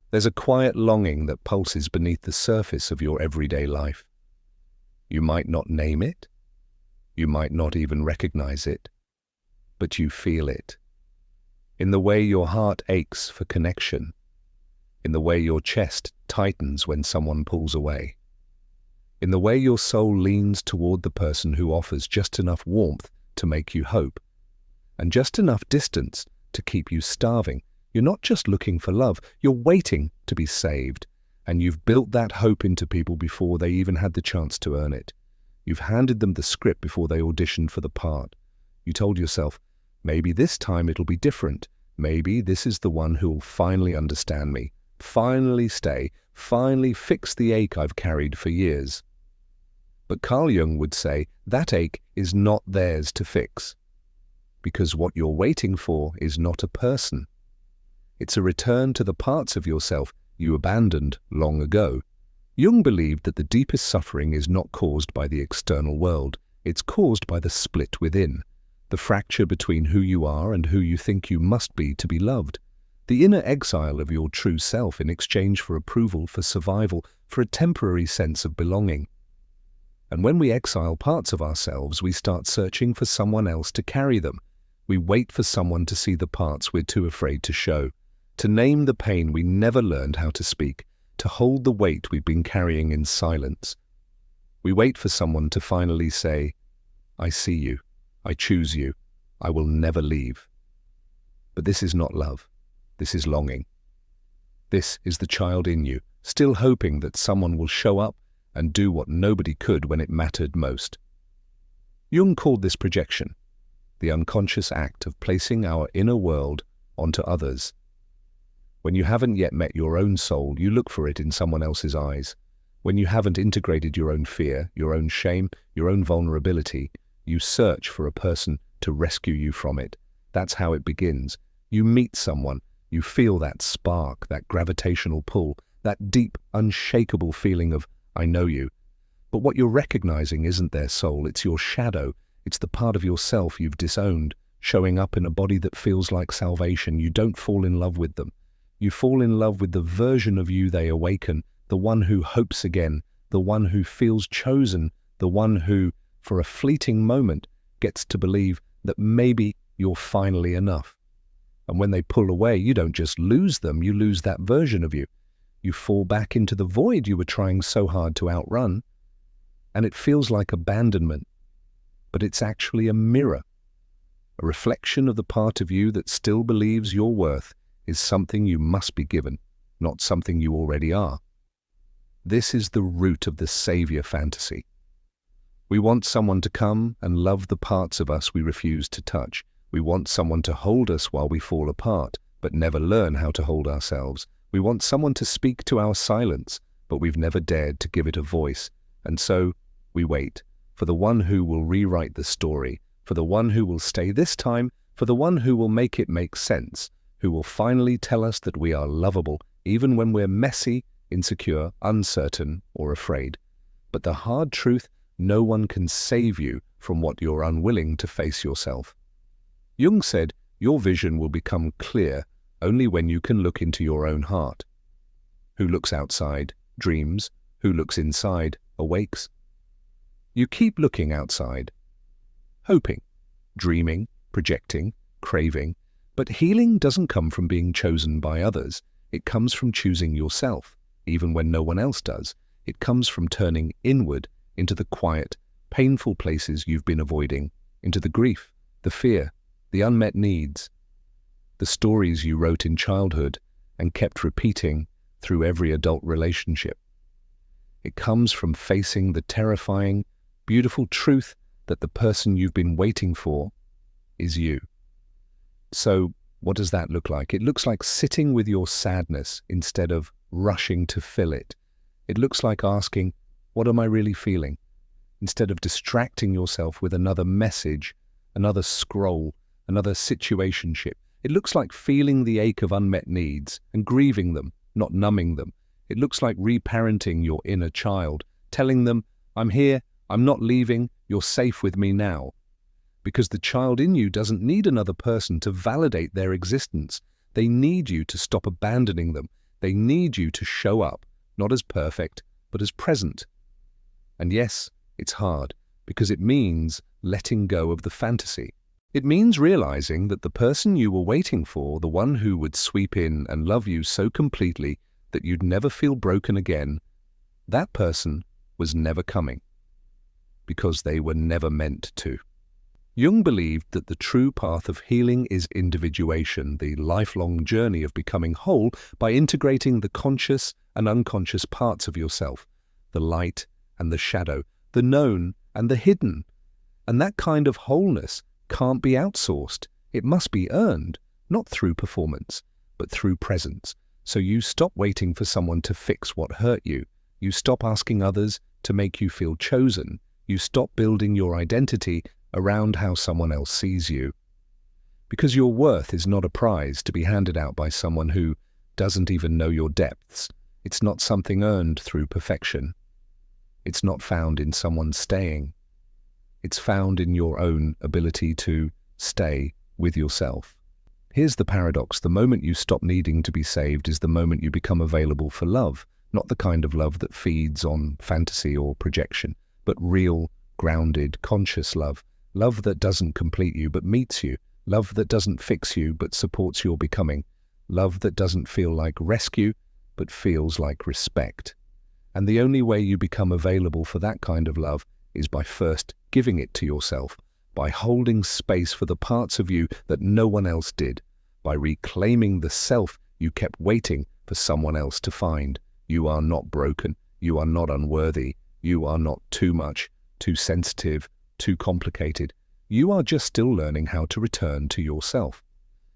There's a quiet longing that pulses beneath the surface of your everyday life. You might not name it, you might not even recognize it, but you feel it. In the way your heart aches for connection, in the way your chest tightens when someone pulls away, in the way your soul leans toward the person who offers just enough warmth to make you hope, and just enough distance to keep you starving. You're not just looking for love, you're waiting to be saved, and you've built that hope into people before they even had the chance to earn it. You've handed them the script before they auditioned for the part. You told yourself, maybe this time it'll be different. Maybe this is the one who'll finally understand me, finally stay, finally fix the ache I've carried for years. But Carl Jung would say that ache is not theirs to fix, because what you're waiting for is not a person. It's a return to the parts of yourself you abandoned long ago. Jung believed that the deepest suffering is not caused by the external world, it's caused by the split within, the fracture between who you are and who you think you must be to be loved, the inner exile of your true self in exchange for approval, for survival, for a temporary sense of belonging. And when we exile parts of ourselves, we start searching for someone else to carry them. We wait for someone to see the parts we're too afraid to show, to name the pain we never learned how to speak, to hold the weight we've been carrying in silence. We wait for someone to finally say, I see you, I choose you, I will never leave. But this is not love, this is longing. This is the child in you, still hoping that someone will show up and do what nobody could when it mattered most. Jung called this projection, the unconscious act of placing our inner world onto others. When you haven't yet met your own soul, you look for it in someone else's eyes. When you haven't integrated your own fear, your own shame, your own vulnerability, you search for a person to rescue you from it. That's how it begins. You meet someone, you feel that spark, that gravitational pull, that deep, unshakable feeling of, I know you. But what you're recognizing isn't their soul, it's your shadow. It's the part of yourself you've disowned, showing up in a body that feels like salvation. You don't fall in love with them. You fall in love with the version of you they awaken, the one who hopes again, the one who feels chosen, the one who, for a fleeting moment, gets to believe that maybe you're finally enough. And when they pull away, you don't just lose them, you lose that version of you. You fall back into the void you were trying so hard to outrun, and it feels like abandonment. But it's actually a mirror, a reflection of the part of you that still believes your worth is something you must be given, not something you already are. This is the root of the savior fantasy. We want someone to come and love the parts of us we refuse to touch. We want someone to hold us while we fall apart, but never learn how to hold ourselves. We want someone to speak to our silence, but we've never dared to give it a voice. And so we wait for the one who will rewrite the story, for the one who will stay this time, for the one who will make it make sense, who will finally tell us that we are lovable, even when we're messy, insecure, uncertain, or afraid. But the hard truth, no one can save you from what you're unwilling to face yourself. Jung said, your vision will become clear only when you can look into your own heart. Who looks outside, dreams. Who looks inside, awakes. You keep looking outside, hoping, dreaming, projecting, craving, but healing doesn't come from being chosen by others. It comes from choosing yourself, even when no one else does. It comes from turning inward into the quiet, painful places you've been avoiding, into the grief, the fear, the unmet needs, the stories you wrote in childhood and kept repeating through every adult relationship. It comes from facing the terrifying, beautiful truth that the person you've been waiting for is you. So, what does that look like? It looks like sitting with your sadness instead of rushing to fill it. It looks like asking, what am I really feeling? Instead of distracting yourself with another message, another scroll, another situationship. It looks like feeling the ache of unmet needs and grieving them, not numbing them. It looks like reparenting your inner child, telling them, I'm here, I'm not leaving, you're safe with me now. Because the child in you doesn't need another person to validate their existence. They need you to stop abandoning them. They need you to show up, not as perfect, but as present. And yes, it's hard, because it means letting go of the fantasy. It means realizing that the person you were waiting for, the one who would sweep in and love you so completely that you'd never feel broken again, that person was never coming, because they were never meant to. Jung believed that the true path of healing is individuation, the lifelong journey of becoming whole by integrating the conscious and unconscious parts of yourself, the light and the shadow, the known and the hidden. And that kind of wholeness can't be outsourced. It must be earned, not through performance, but through presence. So you stop waiting for someone to fix what hurt you. You stop asking others to make you feel chosen. You stop building your identity around how someone else sees you. Because your worth is not a prize to be handed out by someone who doesn't even know your depths. It's not something earned through perfection. It's not found in someone staying. It's found in your own ability to stay with yourself. Here's the paradox. The moment you stop needing to be saved is the moment you become available for love, not the kind of love that feeds on fantasy or projection, but real, grounded, conscious love. Love that doesn't complete you but meets you. Love that doesn't fix you but supports your becoming. Love that doesn't feel like rescue but feels like respect. And the only way you become available for that kind of love is by first giving it to yourself, by holding space for the parts of you that no one else did, by reclaiming the self you kept waiting for someone else to find. You are not broken. You are not unworthy. You are not too much, too sensitive, too complicated. You are just still learning how to return to yourself.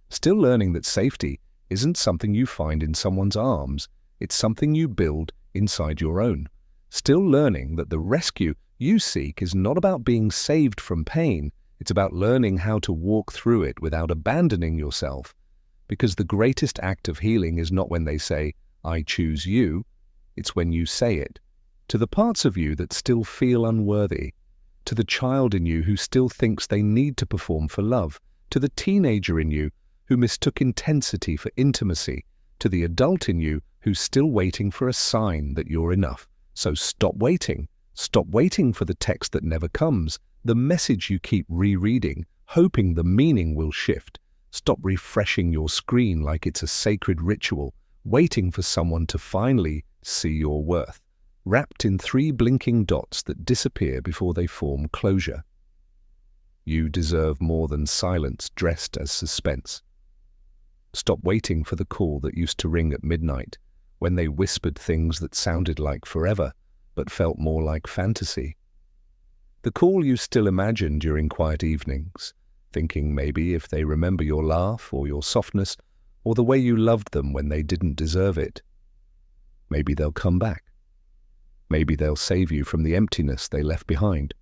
Still learning that safety isn't something you find in someone's arms. It's something you build inside your own. Still learning that the rescue you seek is not about being saved from pain. It's about learning how to walk through it without abandoning yourself. Because the greatest act of healing is not when they say, "I choose you." It's when you say it. To the parts of you that still feel unworthy, to the child in you who still thinks they need to perform for love, to the teenager in you who mistook intensity for intimacy, to the adult in you who's still waiting for a sign that you're enough. So stop waiting. Stop waiting for the text that never comes, the message you keep rereading, hoping the meaning will shift. Stop refreshing your screen like it's a sacred ritual, waiting for someone to finally see your worth, wrapped in 3 blinking dots that disappear before they form closure. You deserve more than silence dressed as suspense. Stop waiting for the call that used to ring at midnight, when they whispered things that sounded like forever, but felt more like fantasy. The call you still imagine during quiet evenings, thinking maybe if they remember your laugh or your softness or the way you loved them when they didn't deserve it, maybe they'll come back. Maybe they'll save you from the emptiness they left behind.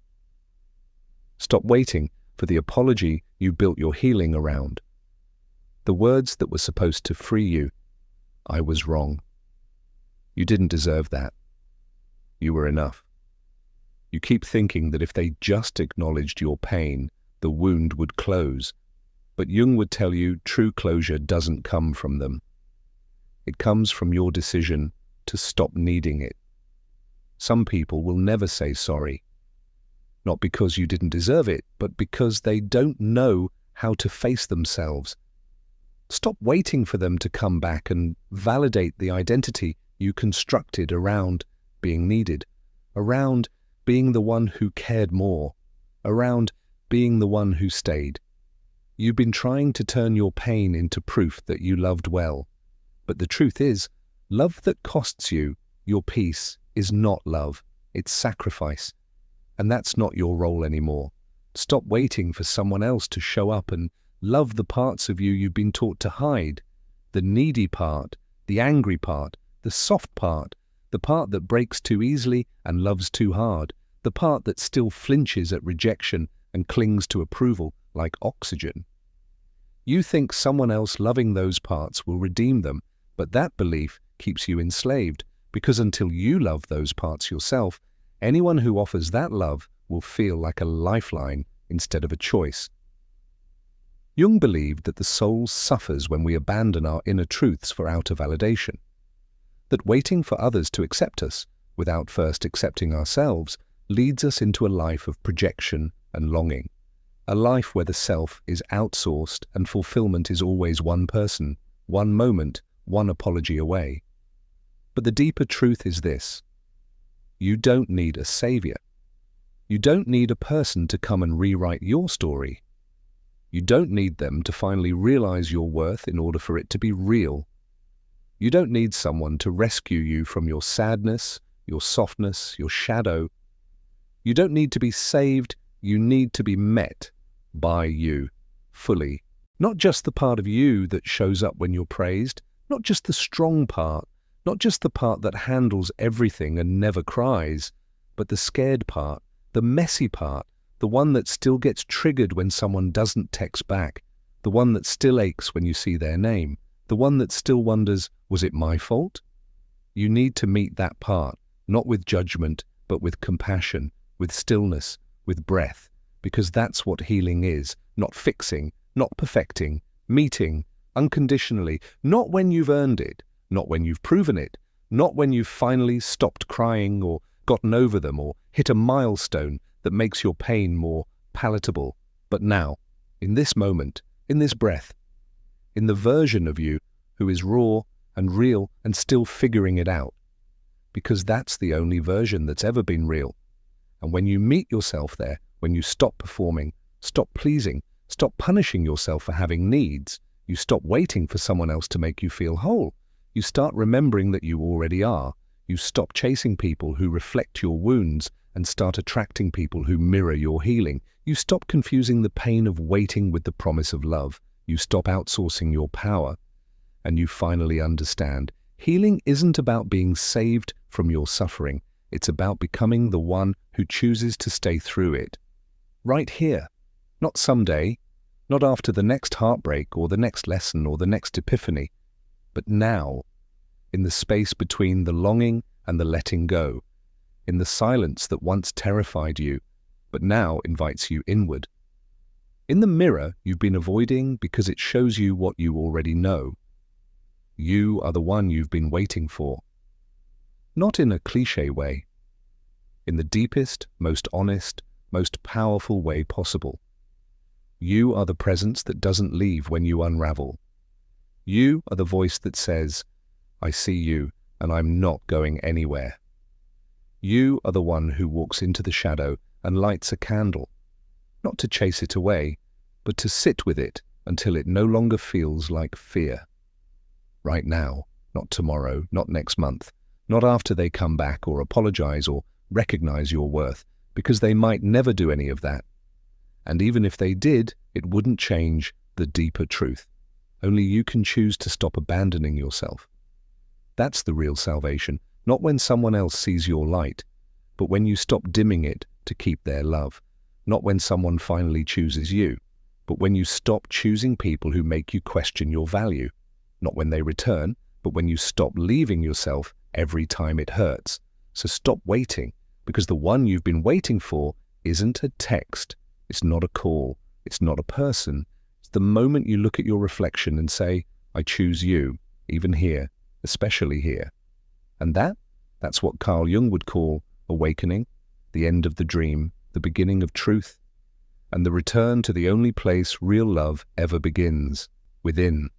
Stop waiting for the apology you built your healing around. The words that were supposed to free you. I was wrong. You didn't deserve that. You were enough. You keep thinking that if they just acknowledged your pain, the wound would close. But Jung would tell you true closure doesn't come from them. It comes from your decision to stop needing it. Some people will never say sorry, not because you didn't deserve it, but because they don't know how to face themselves. Stop waiting for them to come back and validate the identity you constructed around being needed, around being the one who cared more, around being the one who stayed. You've been trying to turn your pain into proof that you loved well. But the truth is, love that costs you your peace is not love, it's sacrifice. And that's not your role anymore. Stop waiting for someone else to show up and love the parts of you you've been taught to hide. The needy part, the angry part, the soft part, the part that breaks too easily and loves too hard, the part that still flinches at rejection and clings to approval like oxygen. You think someone else loving those parts will redeem them, but that belief keeps you enslaved, because until you love those parts yourself, anyone who offers that love will feel like a lifeline instead of a choice. Jung believed that the soul suffers when we abandon our inner truths for outer validation. That waiting for others to accept us, without first accepting ourselves, leads us into a life of projection and longing. A life where the self is outsourced and fulfillment is always one person, one moment, one apology away. But the deeper truth is this: you don't need a savior. You don't need a person to come and rewrite your story. You don't need them to finally realize your worth in order for it to be real. You don't need someone to rescue you from your sadness, your softness, your shadow. You don't need to be saved, you need to be met by you, fully. Not just the part of you that shows up when you're praised, not just the strong part, not just the part that handles everything and never cries, but the scared part, the messy part, the one that still gets triggered when someone doesn't text back, the one that still aches when you see their name, the one that still wonders, was it my fault? You need to meet that part, not with judgment, but with compassion, with stillness, with breath, because that's what healing is, not fixing, not perfecting, meeting, unconditionally, not when you've earned it, not when you've proven it, not when you've finally stopped crying or gotten over them or hit a milestone that makes your pain more palatable, but now, in this moment, in this breath, in the version of you who is raw and real and still figuring it out, because that's the only version that's ever been real. And when you meet yourself there, when you stop performing, stop pleasing, stop punishing yourself for having needs, you stop waiting for someone else to make you feel whole, you start remembering that you already are, you stop chasing people who reflect your wounds and start attracting people who mirror your healing, you stop confusing the pain of waiting with the promise of love, you stop outsourcing your power, and you finally understand healing isn't about being saved from your suffering, it's about becoming the one who chooses to stay through it. Right here, not someday, not after the next heartbreak or the next lesson or the next epiphany, but now, in the space between the longing and the letting go, in the silence that once terrified you, but now invites you inward. In the mirror you've been avoiding because it shows you what you already know. You are the one you've been waiting for. Not in a cliché way, in the deepest, most honest, most powerful way possible. You are the presence that doesn't leave when you unravel. You are the voice that says, I see you and I'm not going anywhere. You are the one who walks into the shadow and lights a candle, not to chase it away, but to sit with it until it no longer feels like fear. Right now, not tomorrow, not next month, not after they come back or apologize or recognize your worth, because they might never do any of that. And even if they did, it wouldn't change the deeper truth. Only you can choose to stop abandoning yourself. That's the real salvation, not when someone else sees your light, but when you stop dimming it to keep their love. Not when someone finally chooses you, but when you stop choosing people who make you question your value. Not when they return, but when you stop leaving yourself every time it hurts. So stop waiting, because the one you've been waiting for isn't a text, it's not a call, it's not a person. It's the moment you look at your reflection and say, I choose you, even here, especially here. And that's what Carl Jung would call awakening, the end of the dream, the beginning of truth, and the return to the only place real love ever begins, within.